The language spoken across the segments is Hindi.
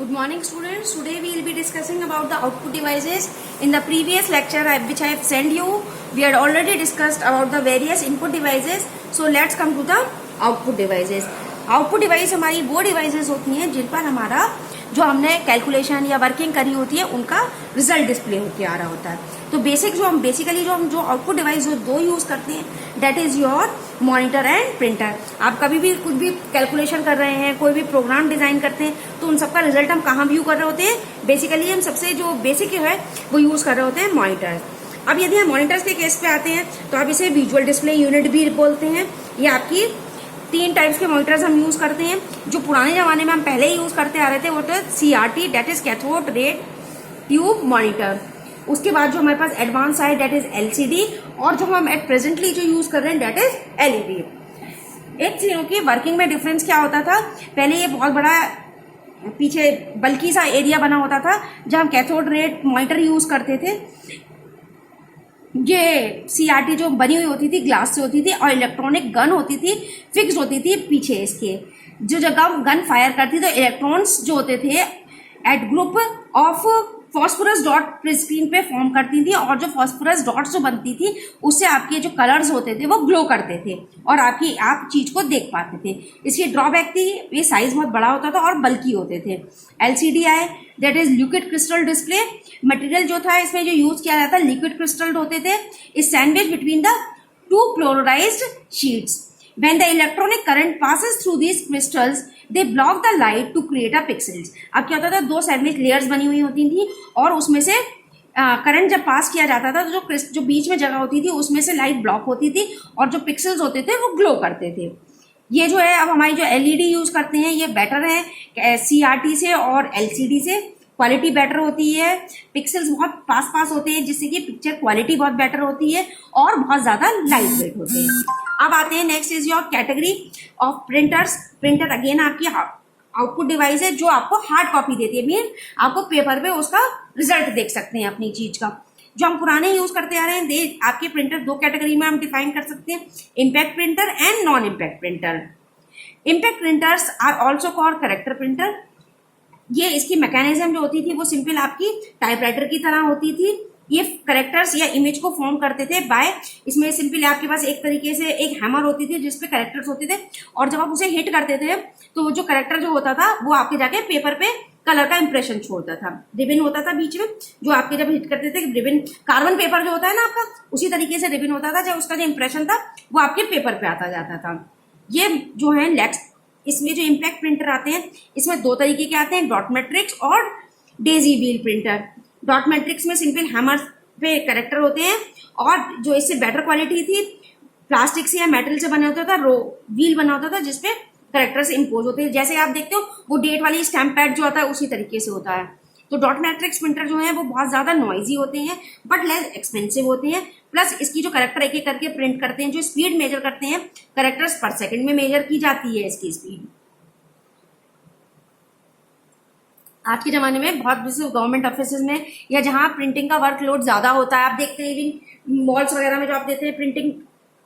Good morning students. Today we will be discussing about the output devices. In the previous lecture which I have sent you, we had already discussed about the various input devices. So let's come to the output devices. Output device हमारी वो devices होती हैं जिन पर हमारा जो हमने कैलकुलेशन या वर्किंग करी होती है उनका रिजल्ट डिस्प्ले होकर आ रहा होता है. तो बेसिकली जो आउटपुट डिवाइस जो दो यूज करते हैं that is your monitor and printer. आप कभी भी कुछ भी कैलकुलेशन कर रहे हैं, कोई भी प्रोग्राम डिजाइन करते हैं तो उन सबका रिजल्ट हम कहाँ व्यू कर रहे होते हैं. बेसिकली हम सबसे जो बेसिक है वो यूज कर रहे होते हैं मॉनिटर. अब यदि हम मॉनिटर्स के केस पे आते हैं तो आप इसे विजुअल डिस्प्ले यूनिट भी बोलते हैं. ये आपकी 3 टाइप्स के मॉनिटर्स हम यूज करते हैं. जो पुराने जमाने में हम पहले ही यूज करते आ रहे थे वो तो CRT that is cathode ray tube monitor. उसके बाद जो हमारे पास एडवांस आए दैट इज LCD और जो हम एट प्रेजेंटली जो यूज कर रहे हैं दैट इज LED. एक चीजों की वर्किंग में डिफरेंस क्या होता था, पहले ये बहुत बड़ा पीछे बल्कि सा एरिया बना होता था जहां हम कैथोड रे मॉनिटर यूज करते थे. ये CRT जो बनी हुई होती थी ग्लास से होती थी और इलेक्ट्रॉनिक गन होती थी, फिक्स होती थी पीछे इसके. जो जगह गन फायर करती तो इलेक्ट्रॉन्स जो होते थे at group of phosphorus dot screen पे फॉर्म करती थी और जो फॉस्फोरस डॉट्स जो बनती थी उससे आपके जो कलर्स होते थे वो ग्लो करते थे और आप चीज को देख पाते थे. इसकी ड्रॉबैक थी ये साइज बहुत बड़ा होता था और बल्कि होते थे. LCD आए that is liquid crystal display. Material जो था इसमें जो यूज किया जाता लिक्विड क्रिस्टल होते थे. Is sandwich between the 2 polarized sheets. When the electronic current passes through these crystals, they block the light to create a pixels. अब क्या होता था, 2 सैंडविच लेयर्स बनी हुई होती थी और उसमें से करंट जब पास किया जाता था तो जो बीच में जगह होती थी उसमें से लाइट ब्लॉक होती थी और जो पिक्सल्स होते थे वो ग्लो करते थे. ये जो है अब हमारी जो LED यूज करते हैं ये बेटर है CRT से और LCD से. क्वालिटी बेटर होती है, पिक्सल्स बहुत पास होते हैं जिससे कि पिक्चर क्वालिटी बहुत बेटर होती है और बहुत ज्यादा लाइट वेट होते हैं. अब आते हैं next is your category of printers. Printer again आपकी आउटपुट डिवाइस है जो आपको हार्ड कॉपी देती है, मीन आपको पेपर पे उसका रिजल्ट देख सकते हैं अपनी चीज का. जो हम पुराने यूज करते आ रहे हैं आपके प्रिंटर 2 कैटेगरी में हम डिफाइन कर सकते हैं, impact printer and non impact printer. Impact printers are also called character printer. ये इसकी मैकेनिज्म जो होती थी वो सिंपल आपकी टाइपराइटर की तरह होती थी. ये करेक्टर्स या इमेज को फॉर्म करते थे बाय इसमें सिंपली आपके पास एक तरीके से एक हैमर होती थी जिसपे करेक्टर्स होते थे और जब आप उसे हिट करते थे तो जो करेक्टर जो होता था वो आपके जाके पेपर पे कलर का इंप्रेशन छोड़ता था. रिबन होता था बीच में जो आपके जब हिट करते थे रिबन, कार्बन पेपर जो होता है ना आपका उसी तरीके से रिबन होता था जब उसका जो इंप्रेशन था वो आपके पेपर पे आता जाता था. ये जो है नेक्स्ट इसमें जो इम्पैक्ट प्रिंटर आते हैं इसमें 2 तरीके के आते हैं, डॉट मैट्रिक्स और Daisy wheel printer. Dot matrix में सिंपल हैमर पे करेक्टर होते हैं और जो इससे बेटर क्वालिटी थी प्लास्टिक से या मेटल से बने होता था, रो व्हील बना होता था जिसपे करेक्टर से इम्पोज होते हैं. जैसे आप देखते हो वो डेट वाली स्टैम्प पैड जो होता है उसी तरीके से होता है. तो डॉट मैट्रिक्स प्रिंटर जो है वो बहुत ज्यादा नॉइजी होते हैं बट लेस एक्सपेंसिव होते हैं. प्लस इसकी जो करेक्टर एक एक करके प्रिंट करते हैं, जो स्पीड मेजर करते हैं करेक्टर्स पर सेकंड में मेजर की जाती है इसकी स्पीड. आज के जमाने में बहुत गवर्नमेंट ऑफिस में या जहां प्रिंटिंग का वर्कलोड ज्यादा होता है आप देखते हैं इवन मॉल्स वगैरह में जो आप देखते हैं प्रिंटिंग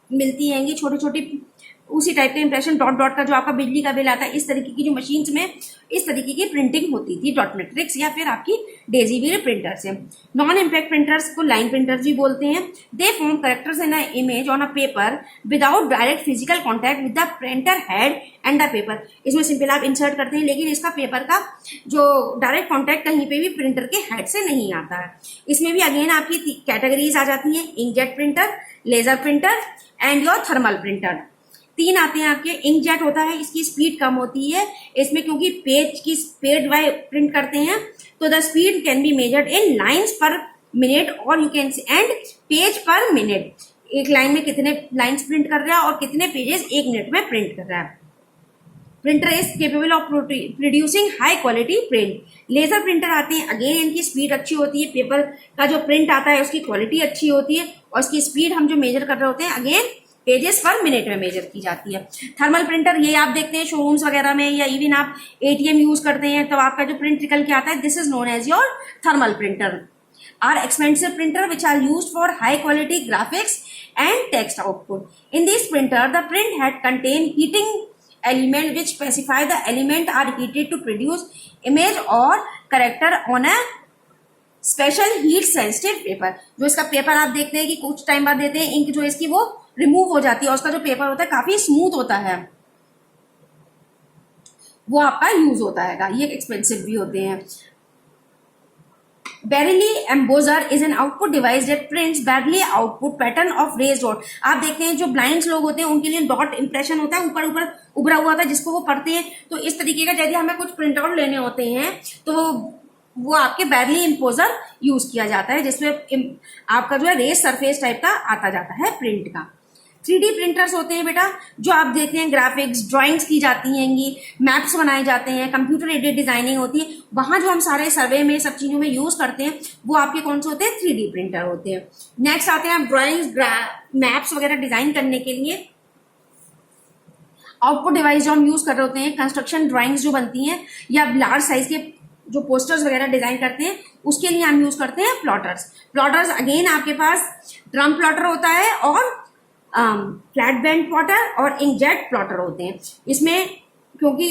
मिलती है छोटी छोटी उसी टाइप के इंप्रेशन डॉट डॉट का जो आपका बिजली का बिल आता है इस तरीके की जो मशीन्स में इस तरीके की प्रिंटिंग होती थी डॉट मैट्रिक्स या फिर आपकी डेजी व्हील प्रिंटर से. नॉन इम्पैक्ट प्रिंटर्स को लाइन प्रिंटर्स भी बोलते हैं. They form characters in a image on a paper without direct physical contact with the printer head and the paper. इसमें सिंपल आप इंसर्ट करते हैं लेकिन इसका पेपर का जो डायरेक्ट कॉन्टैक्ट कहीं पे भी प्रिंटर के हेड से नहीं आता है. इसमें भी अगेन आपकी कैटेगरीज आ जाती हैं, inkjet printer, laser printer and your thermal printer. 3 आते हैं आपके. इंकजेट होता है इसकी स्पीड कम होती है इसमें क्योंकि पेज की स्पीड वाई प्रिंट करते हैं तो the speed can be measured in lines per minute और you can and page per minute. एक लाइन में कितने लाइंस प्रिंट कर रहा है और कितने पेजेस 1 मिनट में प्रिंट कर रहा है. Printer is capable of producing high quality print. Laser printer आते हैं अगेन इनकी स्पीड अच्छी होती है, पेपर का जो प्रिंट आता है उसकी क्वालिटी अच्छी होती है और उसकी स्पीड हम जो मेजर कर रहे होते हैं अगेन पेजेस पर मिनट में मेजर की जाती है. थर्मल प्रिंटर ये आप देखते हैं शोरूम्स वगैरह में या इवन आप ATM यूज करते हैं तो आपका जो प्रिंट निकल के आता है this is known as your thermal printer. Are expensive printer which are used for high quality graphics and text output. In this printer the print head contain heating element which specify the element are heated to produce image or character on a special heat sensitive paper. जो इसका पेपर आप देखते हैं कि कुछ टाइम बाद देते हैं, इंक जो इसकी वो रिमूव हो जाती है और उसका जो पेपर होता है काफी स्मूथ होता है, वो आपका यूज होता है। ये एक्सपेंसिव भी होते हैं। Barely embosser is an output device that prints barely output pattern of raised dot। आप देखते हैं जो ब्लाइंड लोग होते हैं उनके लिए डॉट इंप्रेशन होता है, ऊपर ऊपर उभरा हुआ था जिसको वो पढ़ते हैं। तो इस तरीके का यदि हमें कुछ प्रिंट आउट लेने होते हैं तो वो आपके बैरली इम्पोजर यूज किया जाता है, जिसमें आपका जो है रेस सरफेस टाइप का आता जाता है प्रिंट का। 3D प्रिंटर्स होते हैं बेटा, जो आप देखते हैं ग्राफिक्स ड्राइंग्स की जाती हैं, मैप्स बनाए जाते हैं, कंप्यूटर एडेड डिजाइनिंग होती है, वहां जो हम सारे सर्वे में सब चीजों में यूज करते हैं वो आपके कौन से होते हैं? 3D प्रिंटर होते हैं। नेक्स्ट आते हैं ड्राइंग्स मैप्स वगैरह डिजाइन करने के लिए आउटपुट डिवाइस जो हम यूज कर रहे होते हैं, कंस्ट्रक्शन ड्राइंग्स जो बनती हैं या लार्ज साइज के जो पोस्टर्स वगैरह डिजाइन करते हैं उसके लिए हम यूज करते हैं प्लॉटर्स। प्लॉटर्स अगेन आपके पास ड्रम प्लॉटर होता है और फ्लैट बैंड प्लॉटर और इंकजेट प्लॉटर होते हैं। इसमें क्योंकि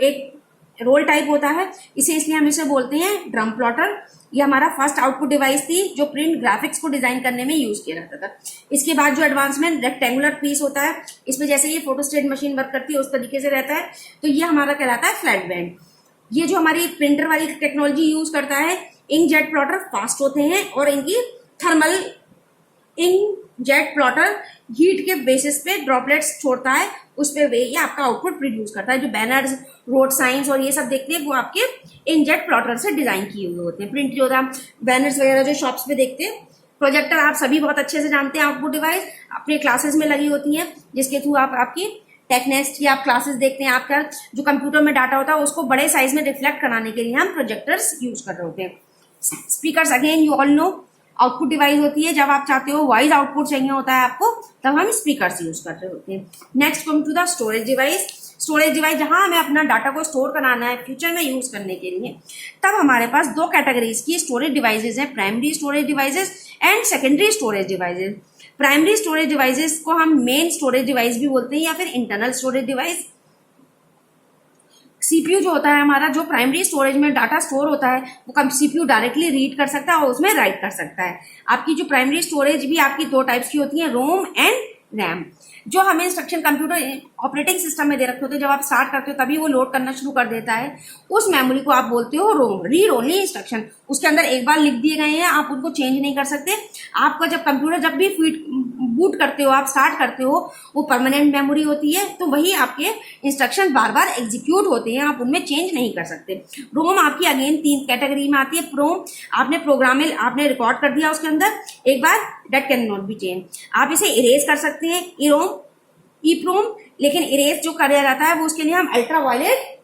एक रोल टाइप होता है इसे इसलिए हम इसे बोलते हैं ड्रम प्लॉटर। ये हमारा फर्स्ट आउटपुट डिवाइस थी जो प्रिंट ग्राफिक्स को डिजाइन करने में यूज किया जाता था। इसके बाद जो एडवांसमेंट रेक्टेंगुलर पीस होता है, इसमें जैसे ये फोटोस्टेट मशीन वर्क करती है उस तरीके से रहता है, तो ये हमारा कहलाता है फ्लैट बैंड। ये जो हमारी प्रिंटर वाली टेक्नोलॉजी यूज करता है, इंकजेट प्लॉटर फास्ट होते हैं और इनकी थर्मल इंकजेट प्लॉटर हीट के बेसिस पे ड्रॉपलेट्स छोड़ता है, उस पे वे ये आपका आउटपुट प्रोड्यूस करता है। जो बैनर्स, रोड साइंस और ये सब देखते हैं वो आपके इंकजेट प्लॉटर से डिजाइन किए हुए होते हैं। प्रिंट जो होता है बैनर्स वगैरह जो शॉप्स पे देखते हैं। प्रोजेक्टर आप सभी बहुत अच्छे से जानते हैं, आउटपुट डिवाइस अपने क्लासेस में लगी होती है जिसके थ्रू आप आपकी टेकनेस्ट की आप क्लासेस देखते हैं। आपका जो कंप्यूटर में डाटा होता है उसको बड़े साइज में रिफ्लेक्ट कराने के लिए हम प्रोजेक्टर्स यूज कर रहे होते हैं। Speakers again you all know output device होती है। जब आप चाहते हो वॉइस आउटपुट चाहिए होता है आपको, तब हम स्पीकर्स यूज कर रहे होते हैं। Next come to the storage device. Storage device जहां हमें अपना डाटा को स्टोर कराना है फ्यूचर में यूज करने के लिए, तब हमारे पास दो कैटेगरीज की स्टोरेज डिवाइसेज है, primary storage devices and secondary storage devices. Primary storage devices को हम मेन स्टोरेज डिवाइस भी बोलते हैं या फिर इंटरनल स्टोरेज डिवाइस। सीपीयू जो होता है हमारा, जो प्राइमरी स्टोरेज में डाटा स्टोर होता है वो सीपीयू डायरेक्टली रीड कर सकता है और उसमें राइट कर सकता है। आपकी जो प्राइमरी स्टोरेज भी आपकी दो टाइप्स की होती है, रोम एंड रैम। जो हमें इंस्ट्रक्शन कंप्यूटर ऑपरेटिंग सिस्टम में दे रखे होते हैं, जब आप स्टार्ट करते हो तभी वो लोड करना शुरू कर देता है, उस मेमोरी को आप बोलते हो रोम, रीड ओनली इंस्ट्रक्शन। उसके अंदर एक बार लिख दिए गए हैं, आप उनको चेंज नहीं कर सकते। आपका जब कंप्यूटर जब भी बूट करते हो, आप स्टार्ट करते हो, वो परमानेंट मेमोरी होती है, तो वही आपके इंस्ट्रक्शन बार बार एग्जीक्यूट होते हैं, आप उनमें चेंज नहीं कर सकते। रोम आपकी अगेन तीन कैटेगरी में आती है। प्रोम आपने प्रोग्राम में आपने रिकॉर्ड कर दिया उसके अंदर एक बार, that can not be change. आप इसे इरेज कर सकते हैं, इरोम ईप्रोम, लेकिन इरेज जो किया जाता है वो उसके लिए हम अल्ट्रा वायलेट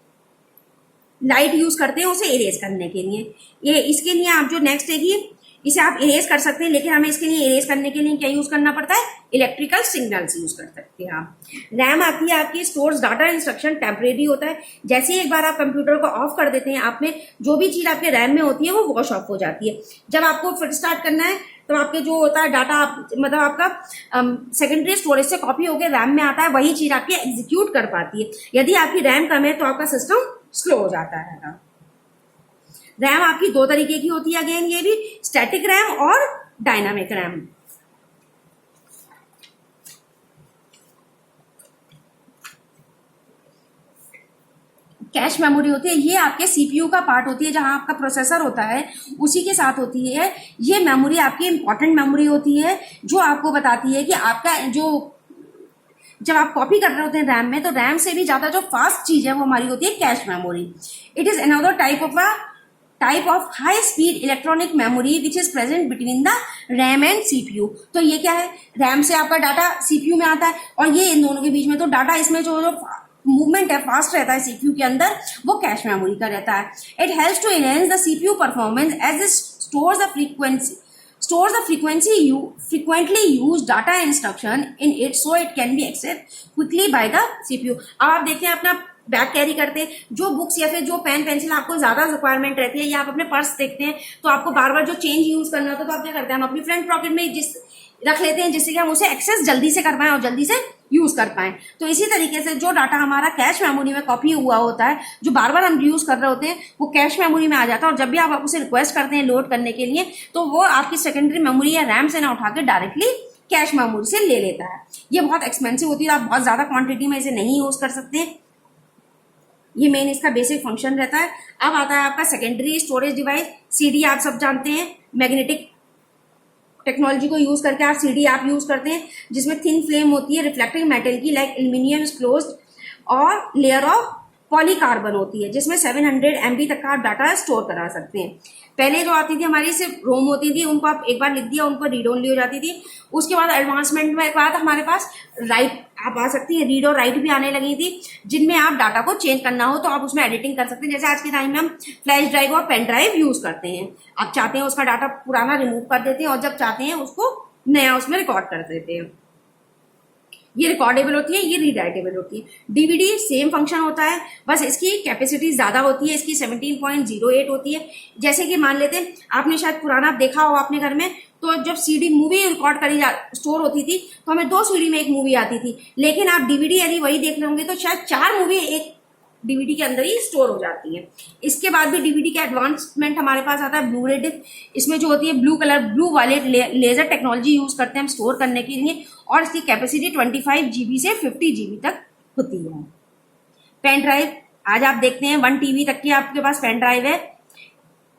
लाइट यूज करते हैं उसे इरेज करने के लिए। ये इसके लिए आप जो नेक्स्ट है कि इसे आप इरेज कर सकते हैं, लेकिन हमें इसके लिए इरेज करने के लिए क्या यूज करना पड़ता है? इलेक्ट्रिकल सिग्नल्स यूज कर सकते हैं आप। रैम आती है आपकी स्टोर्स डाटा इंस्ट्रक्शन, टेम्परेरी होता है। जैसे ही एक बार आप कंप्यूटर को ऑफ कर देते हैं, आप में जो भी चीज आपके रैम में होती है वो वॉश ऑफ हो जाती है। जब आपको फिर स्टार्ट करना है तो आपके जो होता है डाटा मतलब आपका सेकेंडरी स्टोरेज से कॉपी होकर रैम में आता है, वही चीज आपकी एग्जीक्यूट कर पाती है। यदि आपकी रैम कम है तो आपका सिस्टम स्लो हो जाता है। रैम आपकी दो तरीके की होती है, अगेन ये भी स्टैटिक रैम और डायनामिक रैम। कैश मेमोरी होती है, ये आपके सीपीयू का पार्ट होती है, जहां आपका प्रोसेसर होता है उसी के साथ होती है। ये मेमोरी आपकी इंपॉर्टेंट मेमोरी होती है जो आपको बताती है कि आपका जो जब आप कॉपी कर रहे होते हैं रैम में, तो रैम से भी ज्यादा जो फास्ट चीज है वो हमारी होती है cache memory. It is another type of high speed electronic memory which is present between the RAM and CPU. तो ये क्या है? रैम से आपका डाटा सीपीयू में आता है और ये इन दोनों के बीच में तो डाटा इसमें जो मूवमेंट है फास्ट रहता है सीपीयू के अंदर, वो कैश मेमोरी का रहता है। It helps to enhance the CPU performance as it stores the frequently used data instruction in it, so it can be accessed quickly by the CPU। अब आप देखते हैं अपना बैग कैरी करते हैं, जो बुक्स या फिर जो पेन पेंसिल आपको ज्यादा रिक्वायरमेंट रहती है, या आप अपने पर्स देखते हैं तो आपको बार बार जो चेंज यूज करना होता है, तो आप क्या करते हैं? हम अपनी फ्रंट पॉकेट में जिस रख लेते हैं जिससे कि हम उसे एक्सेस जल्दी से कर पाएं और जल्दी से यूज कर पाएं। तो इसी तरीके से जो डाटा हमारा कैश मेमोरी में कॉपी हुआ होता है, जो बार बार हम यूज कर रहे होते हैं, वो कैश मेमोरी में आ जाता है और जब भी आप उसे रिक्वेस्ट करते हैं लोड करने के लिए तो वो आपकी सेकेंडरी मेमोरी या रैम से ना उठा के डायरेक्टली कैश मेमोरी से ले लेता है। ये बहुत एक्सपेंसिव होती है, आप बहुत ज्यादा क्वांटिटी में इसे नहीं यूज कर सकते। ये मेन इसका बेसिक फंक्शन रहता है। अब आता है आपका सेकेंडरी स्टोरेज डिवाइस, सीडी। आप सब जानते हैं मैग्नेटिक टेक्नोलॉजी को यूज करके आप सीडी आप यूज करते हैं जिसमें थिन फ्लेम होती है रिफ्लेक्टिंग मेटल की, लाइक एल्यूमिनियम क्लोज्ड, और लेयर ऑफ पॉलीकार्बन होती है जिसमें 700 MB तक का आप डाटा स्टोर करा सकते हैं। पहले जो आती थी हमारी सिर्फ रोम होती थी, उनको आप एक बार लिख दिया उनको रीड ओनली हो जाती थी। उसके बाद एडवांसमेंट में एक बात हमारे पास राइट आप आ सकती है, रीड और राइट भी आने लगी थी जिनमें आप डाटा को चेंज करना हो तो आप उसमें एडिटिंग कर सकते हैं। जैसे आज के टाइम में हम फ्लैश ड्राइव और पेन ड्राइव यूज करते हैं, आप चाहते हैं उसका डाटा पुराना रिमूव कर देते हैं और जब चाहते हैं उसको नया उसमें रिकॉर्ड कर देते हैं। ये रिकॉर्डेबल होती है, ये रीराइटेबल होती है। डीवीडी सेम फंक्शन होता है, बस इसकी कैपेसिटी ज्यादा होती है, इसकी 17.08 होती है। जैसे कि मान लेते हैं आपने शायद पुराना देखा हो अपने घर में, तो जब सीडी मूवी रिकॉर्ड करी स्टोर होती थी तो हमें 2 सीडी में एक मूवी आती थी, लेकिन आप डीवीडी यदि वही देख रहे होंगे तो शायद 4 मूवी एक डीवीडी के अंदर ही स्टोर हो जाती है। इसके बाद भी डीवीडी का एडवांसमेंट हमारे पास आता है ब्लू रे डिस्क। इसमें जो होती है ब्लू कलर ब्लू वाले लेजर टेक्नोलॉजी यूज करते हैं हम स्टोर करने के लिए, और इसकी कैपेसिटी 25 GB से 50 GB तक होती है। पेन ड्राइव, आज आप देखते हैं 1 TB तक की आपके पास पेन ड्राइव है,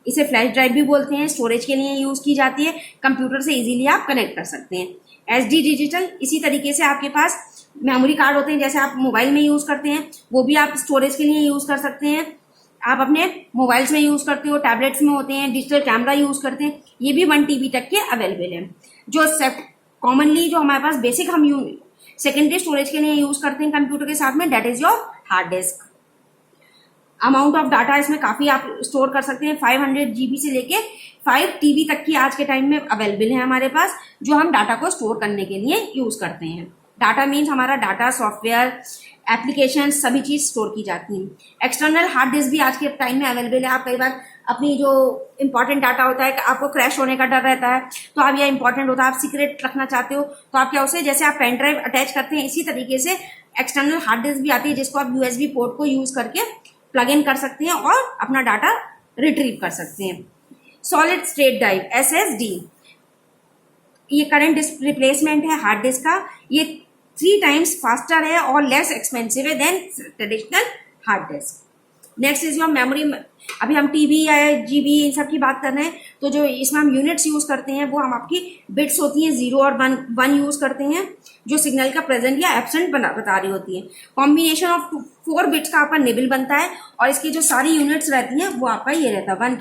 इसे फ्लैश ड्राइव भी बोलते हैं, स्टोरेज के लिए यूज की जाती है, कंप्यूटर से इजीली आप कनेक्ट कर सकते हैं। SD डिजिटल, इसी तरीके से आपके पास मेमोरी कार्ड होते हैं जैसे आप मोबाइल में यूज करते हैं, वो भी आप स्टोरेज के लिए यूज कर सकते हैं। आप अपने मोबाइल्स में यूज करते हो, टैबलेट्स में होते हैं, डिजिटल कैमरा यूज करते हैं, ये भी 1 TB तक के अवेलेबल है। जो कॉमनली जो हमारे पास बेसिक हम सेकेंडरी स्टोरेज के लिए यूज करते हैं कंप्यूटर के साथ में, that is your hard disk. Amount of data इसमें काफी आप स्टोर कर सकते हैं, 500 GB से लेके 5 TB तक की आज के टाइम में अवेलेबल है हमारे पास, जो हम डाटा को स्टोर करने के लिए यूज करते हैं। डाटा मीन्स हमारा डाटा, सॉफ्टवेयर, एप्लीकेशन सभी चीज स्टोर की जाती है। एक्सटर्नल हार्ड डिस्क भी आज के टाइम में अवेलेबल है। आप कई बार अपनी जो इंपॉर्टेंट डाटा होता है आपको क्रैश होने का डर रहता है, तो आप यह इंपॉर्टेंट होता है, आप सीक्रेट रखना चाहते हो तो आप क्या उसे जैसे आप पेन ड्राइव अटैच करते हैं इसी तरीके से एक्सटर्नल हार्ड डिस्क भी आती है जिसको आप USB पोर्ट को यूज करके प्लग इन कर सकते हैं और अपना डाटा रिट्रीव कर सकते हैं। सॉलिड स्टेट ड्राइव SSD, ये करंट रिप्लेसमेंट है हार्ड डिस्क का, ये 3 times फास्टर है और लेस एक्सपेंसिव है then traditional hard disk. Next is your memory. अभी हम TB या GB इन सब की बात कर रहे हैं, तो जो इसमें हम यूनिट्स यूज करते हैं वो हम आपकी बिट्स होती हैं 0 और 1 यूज करते हैं, जो सिग्नल का प्रेजेंट या एब्सेंट बता रही होती है। कॉम्बिनेशन ऑफ 4 बिट्स का आपका निबल बनता है और इसकी जो सारी यूनिट्स रहती हैं वो आपका ये रहता है 1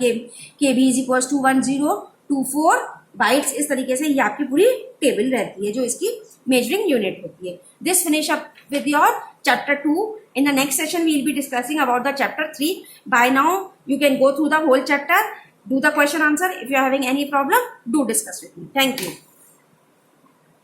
KB is equal to 1024 bytes. इस तरीके से ये आपकी पूरी टेबल रहती है जो इसकी measuring unit होती है। This finish up with your chapter 2. In the next session, we will be discussing about the chapter 3. By now, you can go through the whole chapter, do the question answer. If you are having any problem, do discuss with me. Thank you.